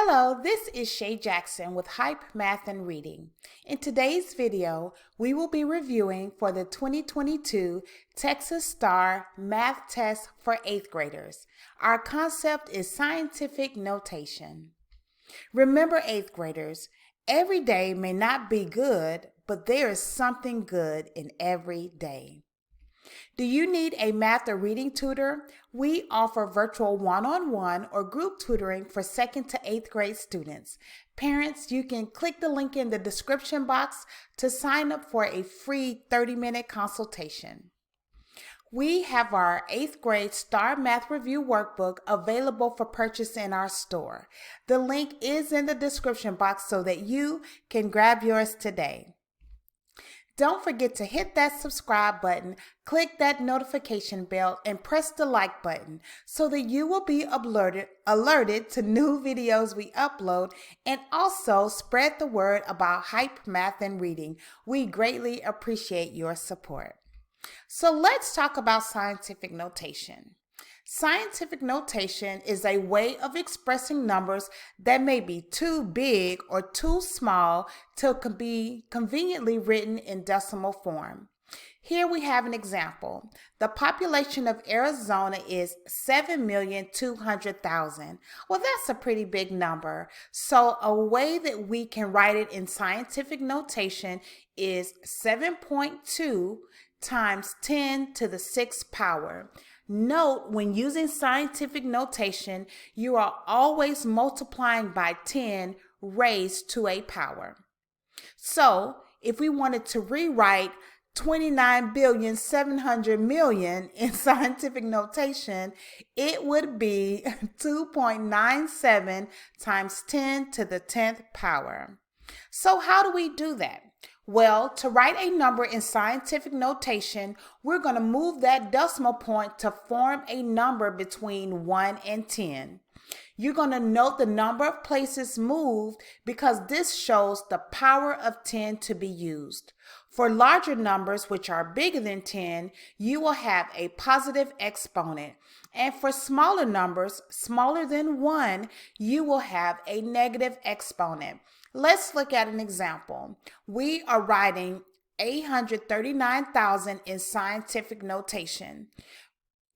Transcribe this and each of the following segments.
Hello, this is Shay Jackson with Hype Math and Reading. In today's video, we will be reviewing for the 2022 Texas STAAR Math Test for 8th graders. Our concept is scientific notation. Remember 8th graders, every day may not be good, but there is something good in every day. Do you need a math or reading tutor? We offer virtual one-on-one or group tutoring for 2nd to 8th grade students. Parents, you can click the link in the description box to sign up for a free 30-minute consultation. We have our 8th grade STAAR Math Review Workbook available for purchase in our store. The link is in the description box so that you can grab yours today. Don't forget to hit that subscribe button, click that notification bell, and press the like button so that you will be alerted to new videos we upload, and also spread the word about Hype Math and Reading. We greatly appreciate your support. So let's talk about scientific notation. Scientific notation is a way of expressing numbers that may be too big or too small to be conveniently written in decimal form. Here we have an example. The population of Arizona is 7,200,000. Well, that's a pretty big number. So a way that we can write it in scientific notation is 7.2 times 10 to the 6th power. Note, when using scientific notation, you are always multiplying by 10 raised to a power. So, if we wanted to rewrite 29,700,000,000 in scientific notation, it would be 2.97 times 10 to the 10th power. So how do we do that? Well, to write a number in scientific notation, we're going to move that decimal point to form a number between 1 and 10. You're going to note the number of places moved because this shows the power of 10 to be used. For larger numbers, which are bigger than 10, you will have a positive exponent. And for smaller numbers, smaller than 1, you will have a negative exponent. Let's look at an example. We are writing 839,000 in scientific notation.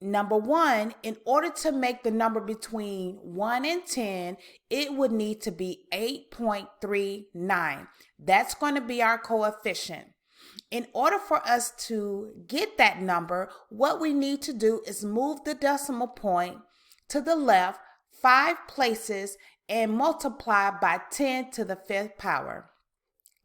Number 1, in order to make the number between 1 and 10, it would need to be 8.39. That's going to be our coefficient. In order for us to get that number, what we need to do is move the decimal point to the left 5 places and multiply by 10 to the 5th power.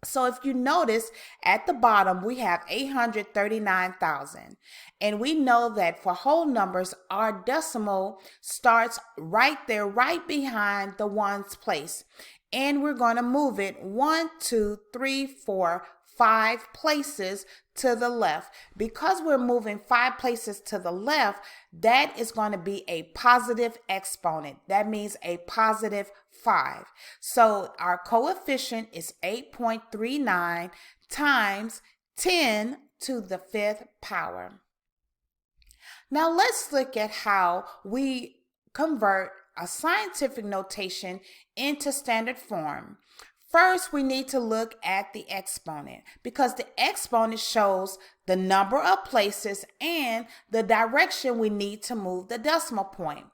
So if you notice at the bottom, we have 839,000. And we know that for whole numbers, our decimal starts right there, right behind the ones place. And we're going to move it 1, 2, 3, 4, 5 places to the left. Because we're moving 5 places to the left, that is going to be a positive exponent. That means a positive 5. So our coefficient is 8.39 times 10 to the 5th power. Now let's look at how we convert a scientific notation into standard form. First, we need to look at the exponent because the exponent shows the number of places and the direction we need to move the decimal point.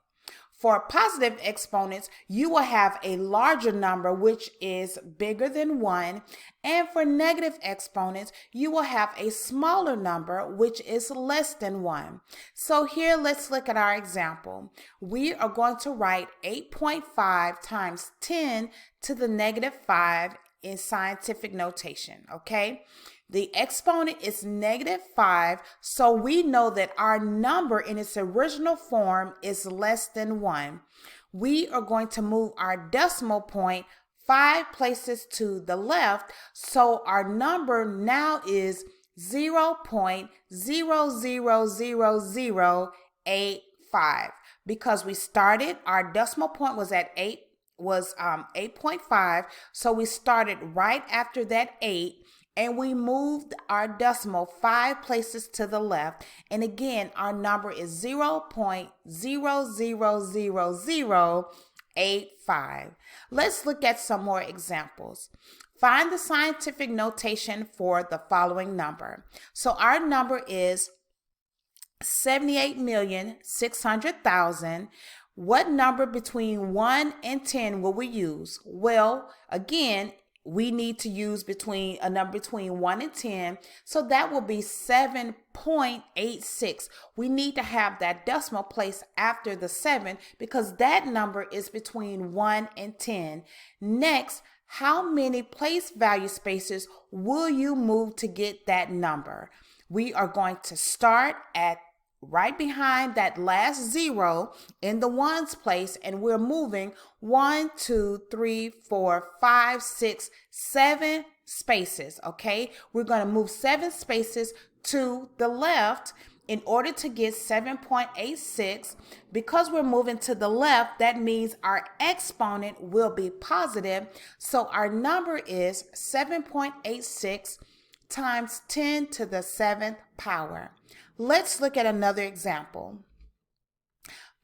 For positive exponents, you will have a larger number, which is bigger than 1. And for negative exponents, you will have a smaller number, which is less than 1. So here, let's look at our example. We are going to write 8.5 times 10 to the negative 5 in scientific notation, okay? The exponent is negative 5, so we know that our number in its original form is less than 1. We are going to move our decimal point 5 places to the left, so our number now is 0.000085. Because we started, our decimal point was at 8.5, so we started right after that 8. And we moved our decimal 5 places to the left. And again, our number is 0.0000 0.85. Let's look at some more examples. Find the scientific notation for the following number. So our number is 78,600,000. What number between 1 and 10 will we use? Well, again, we need to use a number between 1 and 10. So that will be 7.86. We need to have that decimal place after the 7 because that number is between 1 and 10. Next, how many place value spaces will you move to get that number? We are going to start at right behind that last 0 in the ones place, and we're moving 1, 2, 3, 4, 5, 6, 7 spaces. Okay, we're going to move 7 spaces to the left in order to get 7.86. Because we're moving to the left, that means our exponent will be positive. So our number is 7.86 times 10 to the 7th power. Let's look at another example.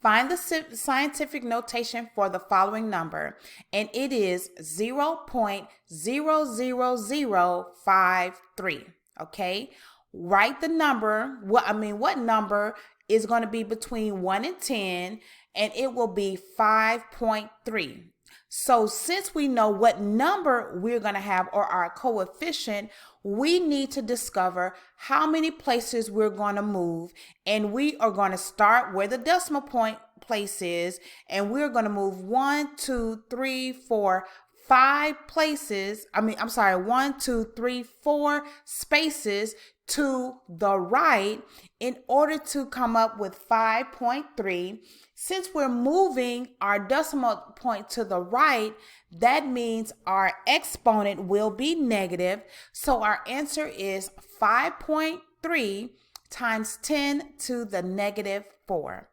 Find the scientific notation for the following number, and it is 0.00053. Okay, write the number. What number is going to be between 1 and 10, and it will be 5.3. So since we know what number we're going to have, or our coefficient, we need to discover how many places we're going to move. And we are going to start where the decimal point place is, and we're going to move 1, 2, 3, 4, 5 places. 1, 2, 3, 4 spaces to the right in order to come up with 5.3. Since we're moving our decimal point to the right, that means our exponent will be negative. So our answer is 5.3 times 10 to the negative 4.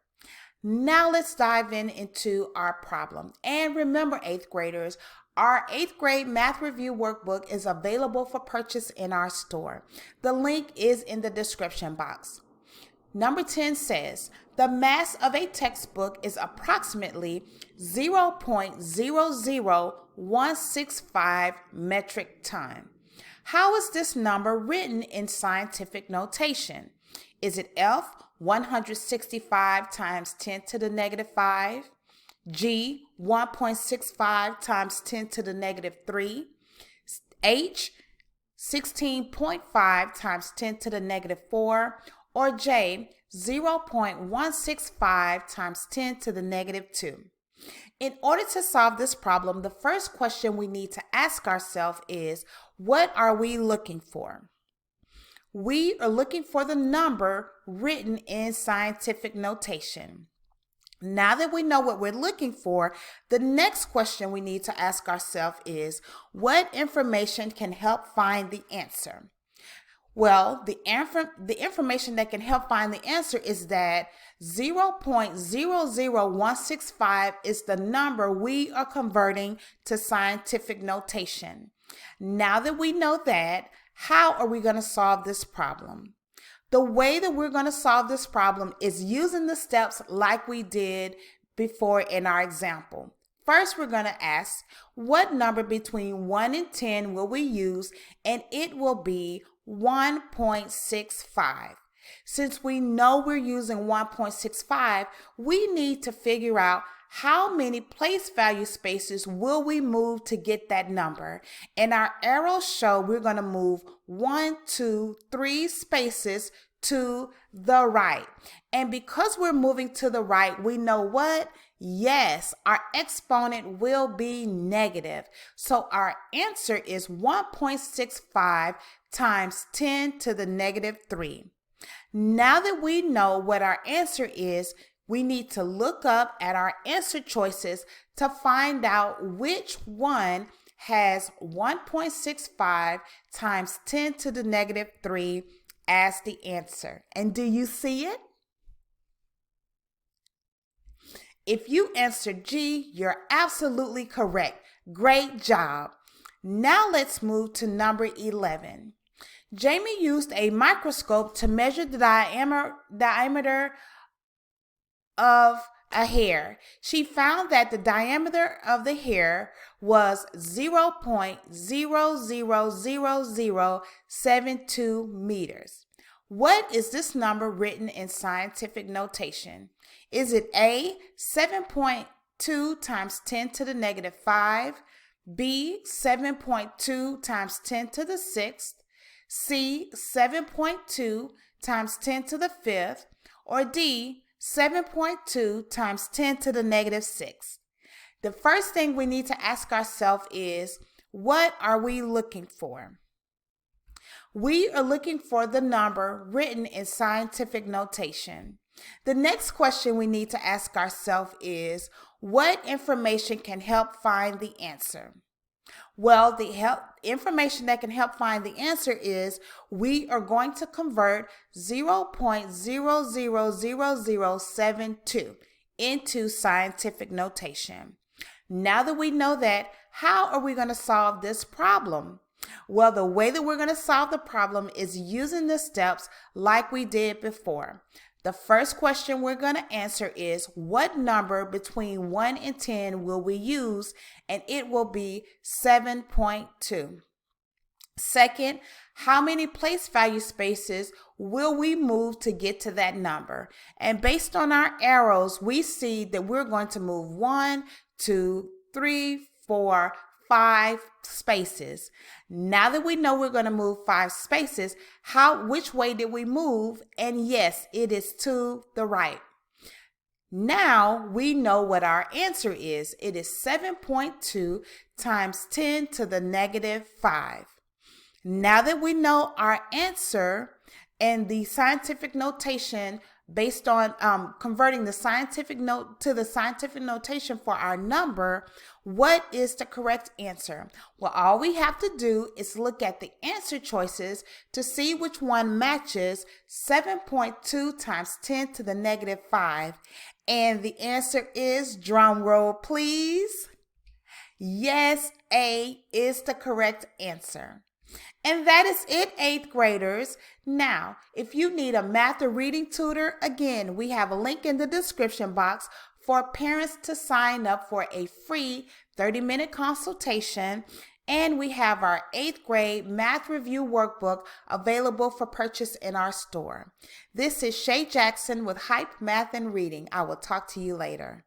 Now let's dive into our problem. And remember, 8th graders, our 8th grade math review workbook is available for purchase in our store. The link is in the description box. Number 10 says, the mass of a textbook is approximately 0.00165 metric ton. How is this number written in scientific notation? Is it F, 165 times 10 to the negative 5? G, 1.65 times 10 to the negative 3? H, 16.5 times 10 to the negative 4? Or J, 0.165 times 10 to the negative 2. In order to solve this problem, the first question we need to ask ourselves is, what are we looking for? We are looking for the number written in scientific notation. Now that we know what we're looking for, the next question we need to ask ourselves is, what information can help find the answer? Well, the information that can help find the answer is that 0.00165 is the number we are converting to scientific notation. Now that we know that, how are we going to solve this problem? The way that we're going to solve this problem is using the steps like we did before in our example. First, we're going to ask, what number between 1 and 10 will we use? And it will be 1.65. Since we know we're using 1.65, we need to figure out how many place value spaces will we move to get that number. And our arrows show we're going to move 1, 2, 3 spaces to the right. And because we're moving to the right, we know what? Yes, our exponent will be negative. So our answer is 1.65 times 10 to the negative 3. Now that we know what our answer is, we need to look up at our answer choices to find out which one has 1.65 times 10 to the negative 3 as the answer. And do you see it? If you answered G, you're absolutely correct. Great job. Now let's move to number 11. Jamie used a microscope to measure the diameter of a hair. She found that the diameter of the hair was 0.000072 meters. What is this number written in scientific notation? Is it A, 7.2 times 10 to the negative 5, B, 7.2 times 10 to the 6th, C, 7.2 times 10 to the 5th, or D, 7.2 times 10 to the negative 6th? The first thing we need to ask ourselves is, what are we looking for? We are looking for the number written in scientific notation. The next question we need to ask ourselves is, what information can help find the answer? Well, the information that can help find the answer is we are going to convert 0.000072 into scientific notation. Now that we know that, how are we going to solve this problem? Well, the way that we're going to solve the problem is using the steps like we did before. The first question we're going to answer is, what number between 1 and 10 will we use? And it will be 7.2. Second, how many place value spaces will we move to get to that number? And based on our arrows, we see that we're going to move 1, 2, 3, 4, 5 spaces. Now that we know we're going to move 5 spaces, which way did we move? And yes, it is to the right. Now we know what our answer is. It is 7.2 times 10 to the negative 5. Now that we know our answer and the scientific notation based on converting the scientific note to the scientific notation for our number, what is the correct answer? Well, all we have to do is look at the answer choices to see which one matches 7.2 times 10 to the negative 5. And the answer is, drum roll please, yes, A is the correct answer. And that is it, 8th graders. Now, if you need a math or reading tutor, again, we have a link in the description box for parents to sign up for a free 30-minute consultation. And we have our 8th grade math review workbook available for purchase in our store. This is Shay Jackson with Hype Math and Reading. I will talk to you later.